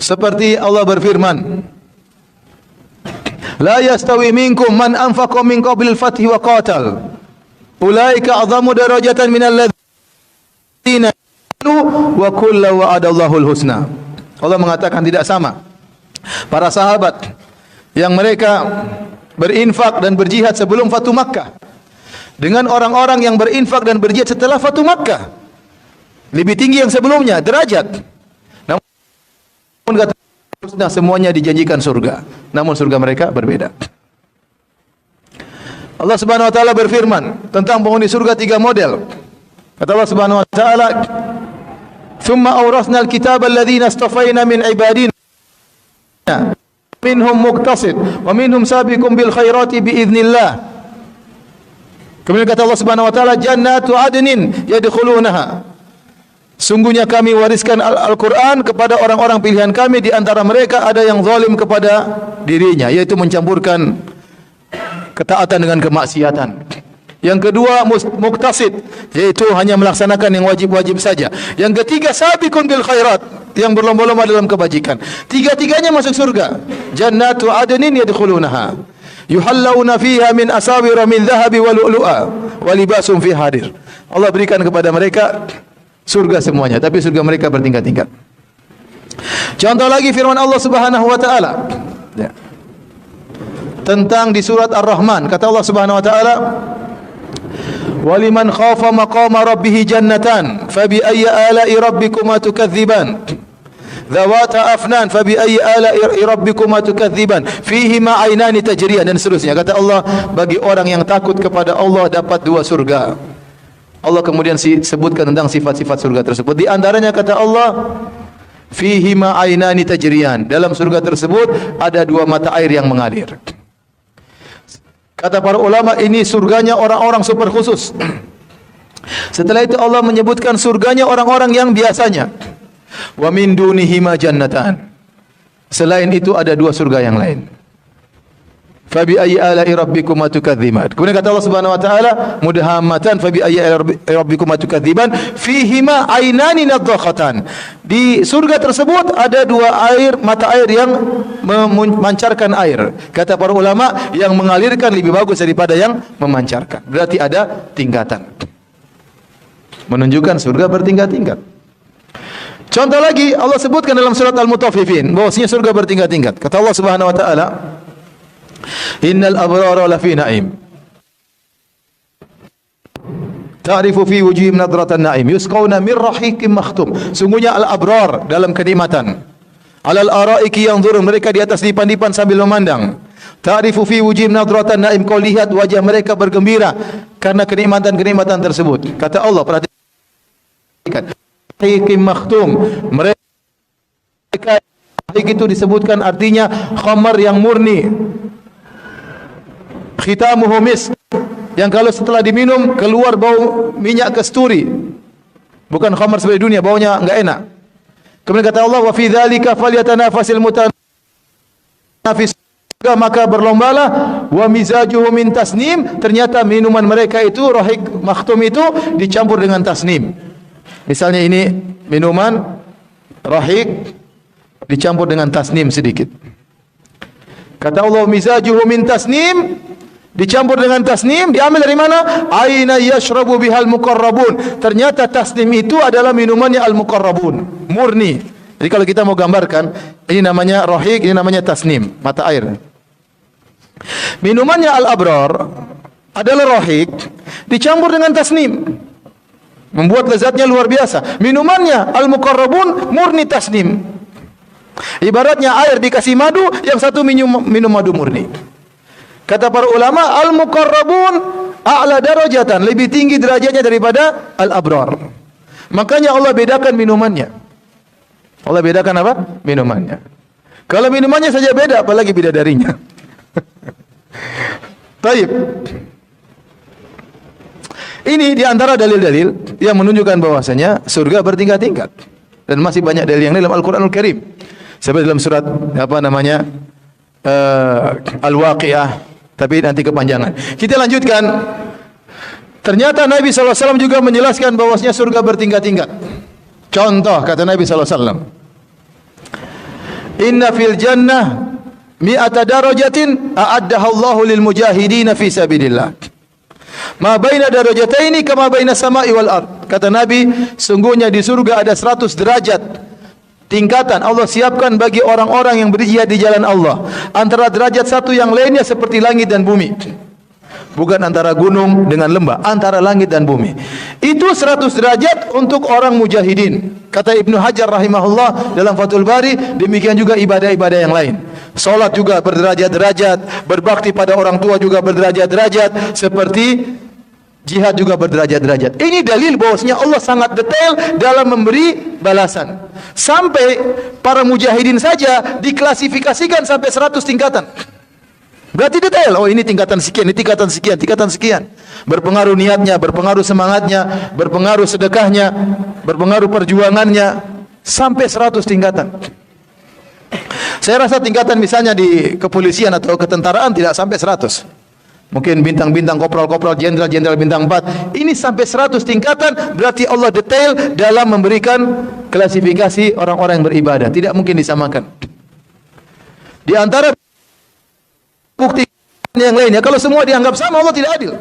Seperti Allah berfirman, "La yastawi minkum man anfaqa min qablil fathi wa qatal. Ulaika a'zamu darajatan minal ladzina wa kullu wa'adallahu al-husna." Allah mengatakan tidak sama para sahabat yang mereka berinfak dan berjihad sebelum Fatu Makkah dengan orang-orang yang berinfak dan berjihad setelah Fatu Makkah. Lebih tinggi yang sebelumnya derajat. Namun kata Allah, semuanya dijanjikan surga, namun surga mereka berbeda. Allah Subhanahu wa taala berfirman tentang penghuni surga 3 model. Kata Allah Subhanahu wa taala, "Tsumma awrasna al-kitaba alladhina istafayna min ibadina minhum muqtasid wa minhum sabiqun bil khairati bi idznillah." Kemudian kata Allah Subhanahu wa taala, "Jannatu adnin yadkhulunaha." Sungguhnya kami wariskan Al-Quran kepada orang-orang pilihan kami. Di antara mereka ada yang zalim kepada dirinya, yaitu mencampurkan ketaatan dengan kemaksiatan. Yang kedua muqtasid, yaitu hanya melaksanakan yang wajib-wajib saja. Yang ketiga sabiqun bil khairat, yang berlomba-lomba dalam kebajikan. Tiga-tiganya masuk surga. Jannatu adnin yadkhulunaha. Yuhallawna fiha min asawira min dhahabi wa lu'lu'a wa libasum fiha harir. Allah berikan kepada mereka surga semuanya, tapi surga mereka bertingkat-tingkat. Contoh lagi firman Allah Subhanahu wa taala. Ya. Tentang di surat Ar-Rahman, kata Allah Subhanahu wa taala, "Waliman khafa maqama rabbih jannatan, fabi ayyi ala'i rabbikuma tukadziban? Dzawata afnan, fabi ayyi ala'i rabbikuma tukadziban? Fihima 'ainani tajriyan." Dan seterusnya. Kata Allah, bagi orang yang takut kepada Allah dapat dua surga. Allah kemudian sebutkan tentang sifat-sifat surga tersebut. Di antaranya kata Allah, "Fihima 'ainani tajriyan." Dalam surga tersebut ada dua mata air yang mengalir. Kata para ulama, ini surganya orang-orang super khusus. Setelah itu Allah menyebutkan surganya orang-orang yang biasanya. Wa min dunihima jannatan. Selain itu ada dua surga yang lain. Fabi ayyi ala'i rabbikuma tukadziban. Kemudian kata Allah Subhanahu wa taala, mudhammatan, fabi ayyi ala'i rabbikuma tukadziban, fihima 'ainani nadhakhatan. Di surga tersebut ada dua mata air yang memancarkan air. Kata para ulama, yang mengalirkan lebih bagus daripada yang memancarkan. Berarti ada tingkatan. Menunjukkan surga bertingkat-tingkat. Contoh lagi Allah sebutkan dalam surat Al-Mutaffifin bahwasanya surga bertingkat-tingkat. Kata Allah Subhanahu wa taala, "Innal abrara lafi na'im. Ta'rifu fi wujuhihim nadratan na'im, yusqawna min rahiqin makhtum." Sungguhnya al-abrar dalam kenikmatan. Alal araiki yanzurun, mereka di atas dipan-dipan sambil memandang. Ta'rifu fi wujuhihim nadratan na'im, kau lihat wajah mereka bergembira karena kenikmatan-kenikmatan tersebut. Kata Allah, perhatikan. Rahiqin makhtum. Mereka itu disebutkan artinya khamar yang murni. Khitamuhu misk, yang kalau setelah diminum keluar bau minyak kasturi. Bukan khamar seperti dunia, baunya enggak enak. Kemudian kata Allah, wa fi dzalika falyatanafasil mutanafis, maka berlombalah. Wa mizajuhu min tasnim, ternyata minuman mereka itu rahiq makhtum itu dicampur dengan tasnim. Misalnya ini minuman rahiq dicampur dengan tasnim sedikit. Kata Allah, mizajuhu min tasnim, dicampur dengan tasnim, diambil dari mana? Aina yashrabu bihal muqarrabun. Ternyata tasnim itu adalah minumannya al-muqarrabun, murni. Jadi kalau kita mau gambarkan, ini namanya rahiq, ini namanya tasnim, mata air. Minumannya al-abrar adalah rahiq dicampur dengan tasnim, membuat lezatnya luar biasa. Minumannya al-muqarrabun murni tasnim. Ibaratnya air dikasih madu, yang satu minum madu murni. Kata para ulama, al-muqarrabun a'la darajatan, lebih tinggi derajatnya daripada al-abrar. Makanya Allah bedakan minumannya. Allah bedakan apa? Minumannya. Kalau minumannya saja beda, apalagi bidadarinya. Baik. Ini di antara dalil-dalil yang menunjukkan bahwasanya surga bertingkat-tingkat. Dan masih banyak dalil yang lain dalam Al-Qur'anul Karim. Seperti dalam surat Al-Waqiah, tapi nanti kepanjangan. Kita lanjutkan. Ternyata Nabi SAW juga menjelaskan bahwasanya surga bertingkat-tingkat. Contoh kata Nabi SAW, "Inna fil jannah mi'ata darajatin a'addaha Allahu lil mujahidin fi sabilillah. Ma baina darajataini kama baina sama'i wal ard." Kata Nabi, sungguhnya di surga ada 100 derajat tingkatan Allah siapkan bagi orang-orang yang berjihad di jalan Allah. Antara derajat satu yang lainnya seperti langit dan bumi. Bukan antara gunung dengan lembah, antara langit dan bumi. Itu 100 derajat untuk orang mujahidin. Kata Ibnu Hajar rahimahullah dalam Fathul Bari, demikian juga ibadah-ibadah yang lain. Salat juga berderajat-derajat, berbakti pada orang tua juga berderajat-derajat, seperti jihad juga berderajat-derajat. Ini dalil bahwasanya Allah sangat detail dalam memberi balasan. Sampai para mujahidin saja diklasifikasikan sampai 100 tingkatan. Berarti detail. Oh, ini tingkatan sekian, ini tingkatan sekian, tingkatan sekian. Berpengaruh niatnya, berpengaruh semangatnya, berpengaruh sedekahnya, berpengaruh perjuangannya, sampai 100 tingkatan. Saya rasa tingkatan misalnya di kepolisian atau ketentaraan tidak sampai 100. Mungkin bintang-bintang, kopral-kopral, jenderal-jenderal bintang 4. Ini sampai 100 tingkatan, berarti Allah detail dalam memberikan klasifikasi orang-orang yang beribadah. Tidak mungkin disamakan. Di antara bukti yang lainnya, kalau semua dianggap sama, Allah tidak adil.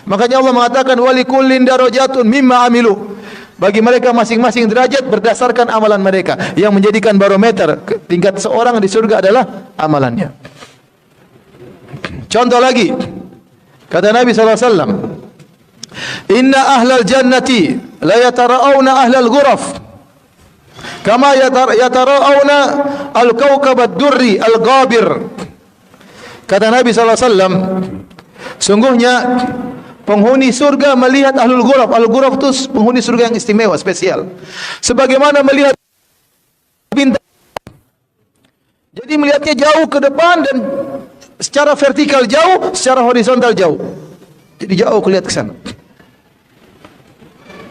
Makanya Allah mengatakan walikullin darajatun mimma amilu. Bagi mereka masing-masing derajat berdasarkan amalan mereka. Yang menjadikan barometer tingkat seorang di surga adalah amalannya. Contoh lagi, kata Nabi SAW, inna ahlal jannati la yatara'awna ahlal ghuraf kama yatara'awna al-kawkab ad-durri al-ghabir. Kata Nabi SAW, sungguhnya penghuni surga melihat ahlul ghuraf. Ahlul ghuraf itu penghuni surga yang istimewa, spesial, sebagaimana melihat bintang. Jadi melihatnya jauh ke depan dan secara vertikal jauh, secara horizontal jauh. Jadi jauh kelihatan ke sana.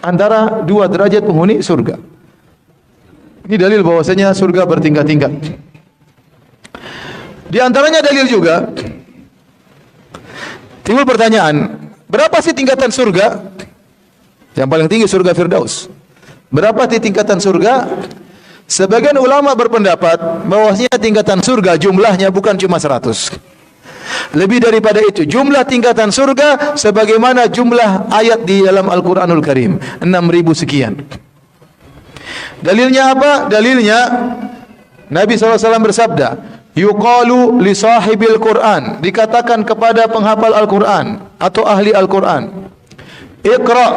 Antara dua derajat penghuni surga. Ini dalil bahwasanya surga bertingkat-tingkat. Di antaranya dalil juga, timbul pertanyaan, berapa sih tingkatan surga? Yang paling tinggi surga Firdaus. Berapa sih tingkatan surga? Sebagian ulama berpendapat bahwasanya tingkatan surga jumlahnya bukan cuma 100. Lebih daripada itu, jumlah tingkatan surga sebagaimana jumlah ayat di dalam Al-Qur'anul Karim, 6.000 sekian. Dalilnya apa? Dalilnya Nabi SAW bersabda, yuqalu li sahibil Qur'an, dikatakan kepada penghafal Al-Qur'an atau ahli Al-Qur'an, iqra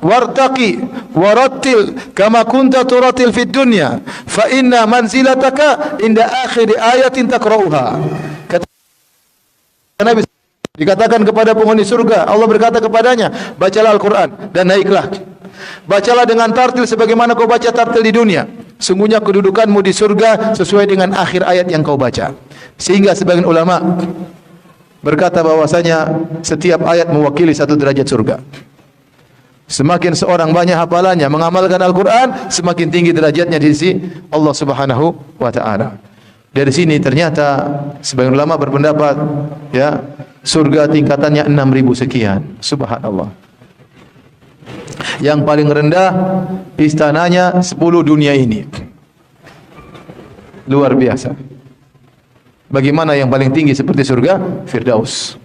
wartaqi warattil kama kunta turatil fid dunya fa inna manzilataka inda akhir ayatin taqra'uha. Kata Nabi, dikatakan kepada penghuni surga, Allah berkata kepadanya, bacalah Al-Qur'an dan naiklah. Bacalah dengan tartil sebagaimana kau baca tartil di dunia. Sungguhnya kedudukanmu di surga sesuai dengan akhir ayat yang kau baca. Sehingga sebagian ulama berkata bahwasanya setiap ayat mewakili satu derajat surga. Semakin seorang banyak hafalannya, mengamalkan Al-Quran, semakin tinggi derajatnya di sisi Allah Subhanahu wa ta'ala. Dari sini ternyata sebagian ulama berpendapat, ya, surga tingkatannya 6.000 sekian. Subhanallah. Yang paling rendah istananya 10 dunia ini. Luar biasa. Bagaimana yang paling tinggi seperti surga Firdaus.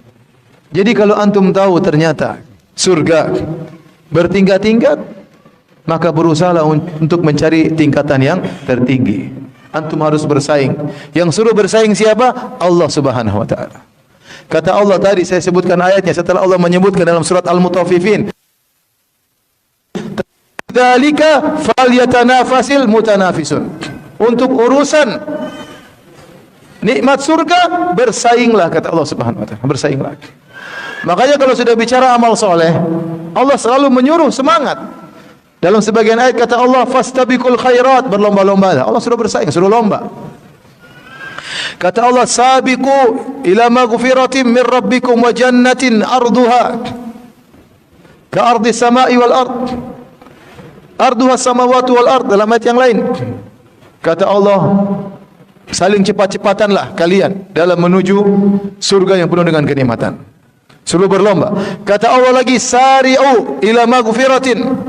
Jadi kalau antum tahu ternyata surga bertingkat-tingkat, maka berusahalah untuk mencari tingkatan yang tertinggi. Antum harus bersaing. Yang suruh bersaing siapa? Allah Subhanahu wa ta'ala. Kata Allah tadi, saya sebutkan ayatnya setelah Allah menyebutkan dalam surat Al-Mutaffifin, dzalika falyatanafasil mutanafisun. Untuk urusan nikmat surga bersainglah, kata Allah Subhanahu wa ta'ala, bersainglah. Makanya kalau sudah bicara amal soleh, Allah selalu menyuruh semangat. Dalam sebagian ayat kata Allah, fastabiqul khairat, berlomba-lomba. Allah suruh bersaing, suruh lomba. Kata Allah, sabiqu ila maghfiratin min rabbikum wa jannatin arduha ka ardi samai wal ard. Arduha samawati wal ard, dalam ayat yang lain. Kata Allah, saling cepat-cepatanlah kalian dalam menuju surga yang penuh dengan kenikmatan. Suruh berlomba. Kata Allah lagi, sari'u ila maghfiratin.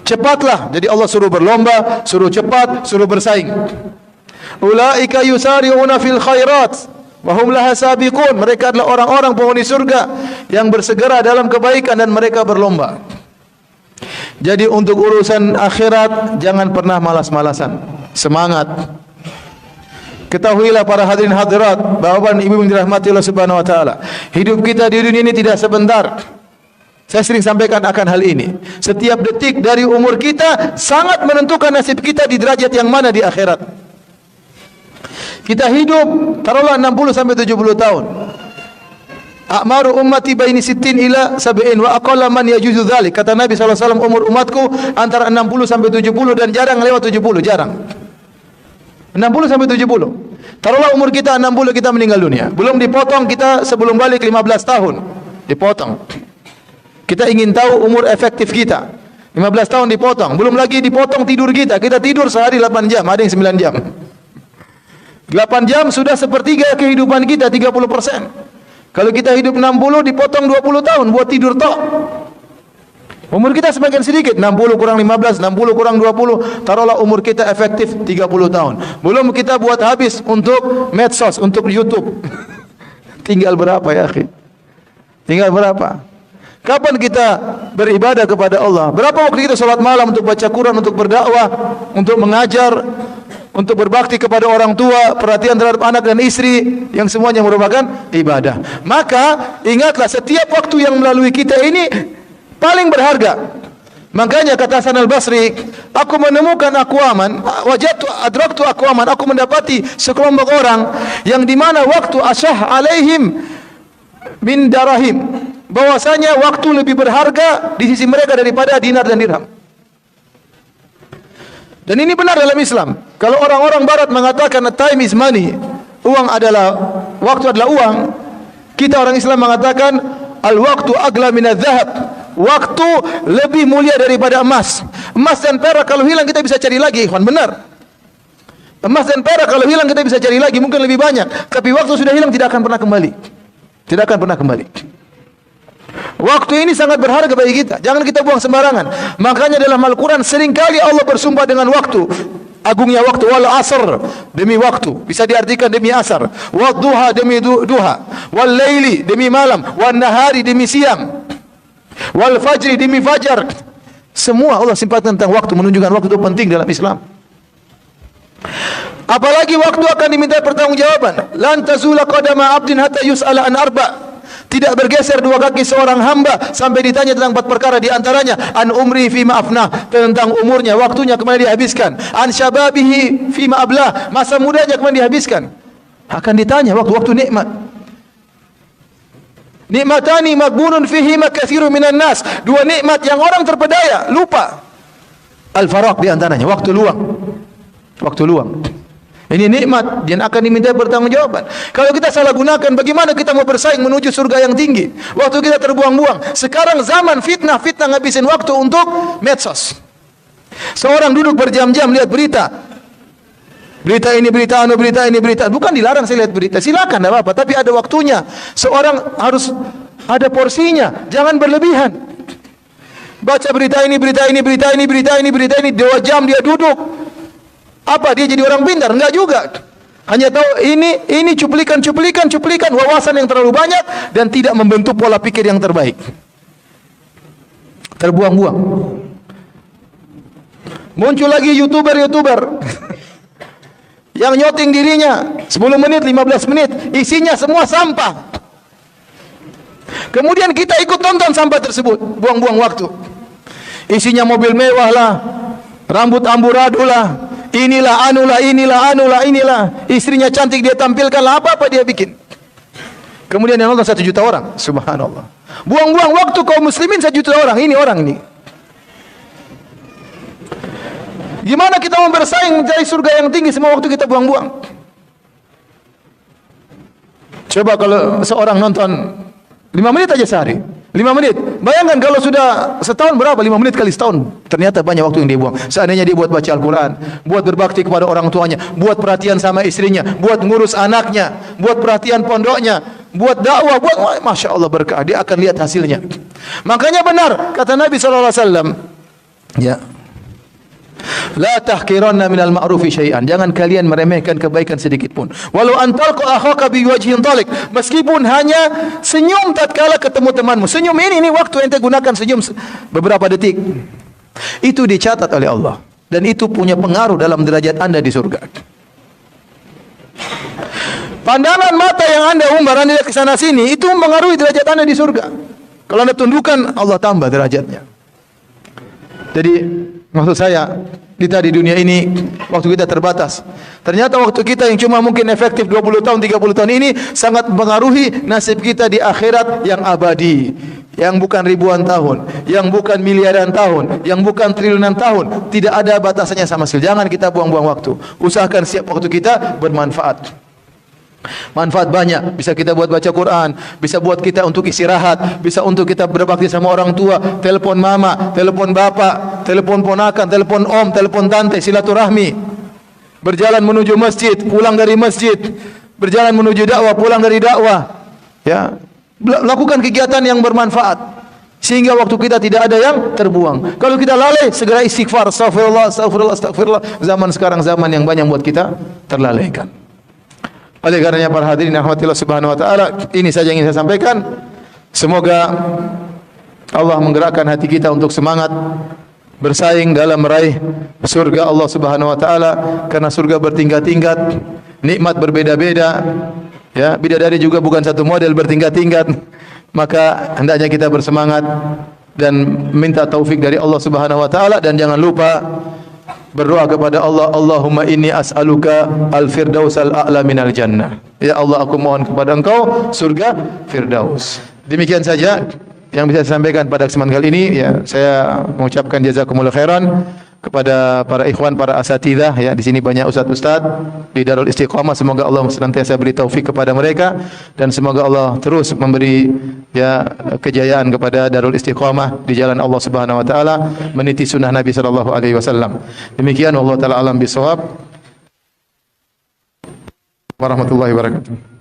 Cepatlah. Jadi Allah suruh berlomba, suruh cepat, suruh bersaing. Ulaika yusari'una fil khairat wa hum laha sabiqun. Mereka adalah orang-orang penghuni surga yang bersegera dalam kebaikan dan mereka berlomba. Jadi untuk urusan akhirat jangan pernah malas-malasan. Semangat. Ketahuilah para hadirin hadirat, bapak dan ibu yang dirahmati Allah Subhanahu wa taala, hidup kita di dunia ini tidak sebentar. Saya sering sampaikan akan hal ini. Setiap detik dari umur kita sangat menentukan nasib kita di derajat yang mana di akhirat. Kita hidup taruhlah 60 sampai 70 tahun. A'maru ummati baini sittin ila sab'in wa aqalla man yajuzu dzalik. Kata Nabi SAW, umur umatku antara 60 sampai 70 dan jarang lewat 70, jarang. 60 sampai 70. Taruhlah umur kita 60 kita meninggal dunia. Belum dipotong kita sebelum balik 15 tahun. Dipotong. Kita ingin tahu umur efektif kita. 15 tahun dipotong. Belum lagi dipotong tidur kita. Kita tidur sehari 8 jam, ada yang 9 jam. 8 jam sudah sepertiga kehidupan kita, 30%. Kalau kita hidup 60 dipotong 20 tahun buat tidur tok. Umur kita semakin sedikit, 60 kurang 15, 60 kurang 20, taruhlah umur kita efektif 30 tahun. Belum kita buat habis untuk medsos, untuk YouTube. Tinggal berapa ya, akhi? Tinggal berapa? Kapan kita beribadah kepada Allah? Berapa waktu kita salat malam untuk baca Quran, untuk berdakwah, untuk mengajar, untuk berbakti kepada orang tua, perhatian terhadap anak dan istri, yang semuanya merupakan ibadah. Maka ingatlah, setiap waktu yang melalui kita ini paling berharga. Makanya kata Hasan al-Basri, aku menemukan aqwaman, adraktu aqwaman, aku mendapati sekelompok orang yang di mana waktu asyah alaihim min darahim, bahwasanya waktu lebih berharga di sisi mereka daripada dinar dan dirham. Dan ini benar dalam Islam. Kalau orang-orang barat mengatakan time is money, waktu adalah uang, kita orang Islam mengatakan al-waqtu agla minadz zahab, waktu lebih mulia daripada emas. Emas dan perak kalau hilang kita bisa cari lagi, ikhwan, benar. Emas dan perak kalau hilang kita bisa cari lagi, mungkin lebih banyak. Tapi waktu sudah hilang tidak akan pernah kembali. Tidak akan pernah kembali. Waktu ini sangat berharga bagi kita. Jangan kita buang sembarangan. Makanya dalam Al-Quran seringkali Allah bersumpah dengan waktu. Agungnya waktu, wal asr, demi waktu. Bisa diartikan demi asar. Wal duha, demi duha. Wal laili, demi malam. Wal nahari, demi siang. Wal fajri, demi fajar. Semua Allah simpatkan tentang waktu, menunjukkan waktu itu penting dalam Islam. Apalagi waktu akan diminta pertanggungjawaban. Lan tazula qadama 'abdin hatta yus'ala an arba'. Tidak bergeser dua kaki seorang hamba sampai ditanya tentang 4 perkara, di antaranya an umri fima afnah, tentang umurnya, waktunya kemana dihabiskan, an syababihi fima ablah, masa mudanya kemana dihabiskan. Akan ditanya waktu nikmat. Nikmatani maghbunun fihima katsirun minan nas, 2 nikmat yang orang terpedaya lupa. Al faraq di antaranya waktu luang. Waktu luang. Ini nikmat dan akan diminta pertanggungjawaban. Kalau kita salah gunakan, bagaimana kita mau bersaing menuju surga yang tinggi? Waktu kita terbuang-buang. Sekarang zaman fitnah ngabisin waktu untuk medsos. Seorang duduk berjam-jam lihat berita. Berita ini, berita anu, berita ini, berita. Bukan dilarang saya lihat berita. Silakan, tidak apa-apa. Tapi ada waktunya. Seorang harus ada porsinya. Jangan berlebihan. Baca berita ini, berita ini, berita ini, berita ini, berita ini. 2 jam dia duduk. Apa dia jadi orang pintar? Enggak juga. Hanya tahu ini cuplikan, wawasan yang terlalu banyak dan tidak membentuk pola pikir yang terbaik. Terbuang-buang. Muncul lagi YouTuber yang nyoting dirinya 10 menit, 15 menit, isinya semua sampah. Kemudian kita ikut tonton sampah tersebut, buang-buang waktu. Isinya mobil mewah lah, rambut amburadul lah, inilah anulah, inilah. Istrinya cantik dia tampilkan lah, apa-apa dia bikin. Kemudian yang nonton 1 juta orang. Subhanallah. Buang-buang waktu kaum muslimin 1 juta orang. Ini orang ini. Gimana kita mau bersaing mencari surga yang tinggi, semua waktu kita buang-buang. Coba kalau seorang nonton 5 menit aja sehari. 5 menit. Bayangkan kalau sudah setahun berapa? 5 menit kali setahun. Ternyata banyak waktu yang dia buang. Seandainya dia buat baca Al-Quran, buat berbakti kepada orang tuanya, buat perhatian sama istrinya, buat ngurus anaknya, buat perhatian pondoknya, buat dakwah, buat Masya Allah berkah. Dia akan lihat hasilnya. Makanya benar kata Nabi SAW. Ya. La tahqiranna minal ma'rufi syai'an. Jangan kalian meremehkan kebaikan sedikit pun. Walau antalqa akhaka biwajhin talik. Meskipun hanya senyum tatkala ketemu temanmu. Senyum ini waktu ente gunakan senyum beberapa detik. Itu dicatat oleh Allah dan itu punya pengaruh dalam derajat Anda di surga. Pandangan mata yang Anda umbar, Anda ke sana sini, itu mengaruhi derajat Anda di surga. Kalau Anda tundukkan, Allah tambah derajatnya. Jadi maksud saya, kita di dunia ini waktu kita terbatas. Ternyata waktu kita yang cuma mungkin efektif 20 tahun, 30 tahun ini sangat mengaruhi nasib kita di akhirat yang abadi, yang bukan ribuan tahun, yang bukan miliaran tahun, yang bukan triliunan tahun. Tidak ada batasannya sama sekali. Jangan kita buang-buang waktu. Usahakan setiap waktu kita bermanfaat. Manfaat banyak, bisa kita buat baca Quran, bisa buat kita untuk istirahat, bisa untuk kita berbakti sama orang tua, telepon mama, telepon bapak, telepon ponakan, telepon om, telepon tante, silaturahmi, berjalan menuju masjid, pulang dari masjid, berjalan menuju dakwah, pulang dari dakwah, ya. Lakukan kegiatan yang bermanfaat sehingga waktu kita tidak ada yang terbuang. Kalau kita lalai, segera istighfar, astagfirullah, astagfirullah, astagfirullah. Zaman sekarang zaman yang banyak buat kita terlalaikan. Oleh karenanya para hadirin rahmatillah subhanahu wa ta'ala, ini saja yang ingin saya sampaikan. Semoga Allah menggerakkan hati kita untuk semangat bersaing dalam meraih surga Allah subhanahu wa ta'ala. Karena surga bertingkat-tingkat, nikmat berbeda-beda. Ya, bidadari juga bukan satu model, bertingkat-tingkat. Maka hendaknya kita bersemangat dan minta taufik dari Allah Subhanahu wa taala, dan jangan lupa berdoa kepada Allah, Allahumma inni as'aluka al-firdausal a'la minal jannah. Ya Allah, aku mohon kepada Engkau surga Firdaus. Demikian saja yang bisa saya sampaikan pada kesempatan kali ini. Ya, saya mengucapkan jazakumullah khairan kepada para ikhwan, para asatidzah. Ya, di sini banyak ustaz-ustaz di Darul Istiqamah. Semoga Allah senantiasa beri taufik kepada mereka, dan semoga Allah terus memberi ya kejayaan kepada Darul Istiqamah di jalan Allah Subhanahu wa taala, meniti sunnah Nabi sallallahu alaihi wasallam. Demikian, wallahu taala alam bisawab. Warahmatullahi wabarakatuh.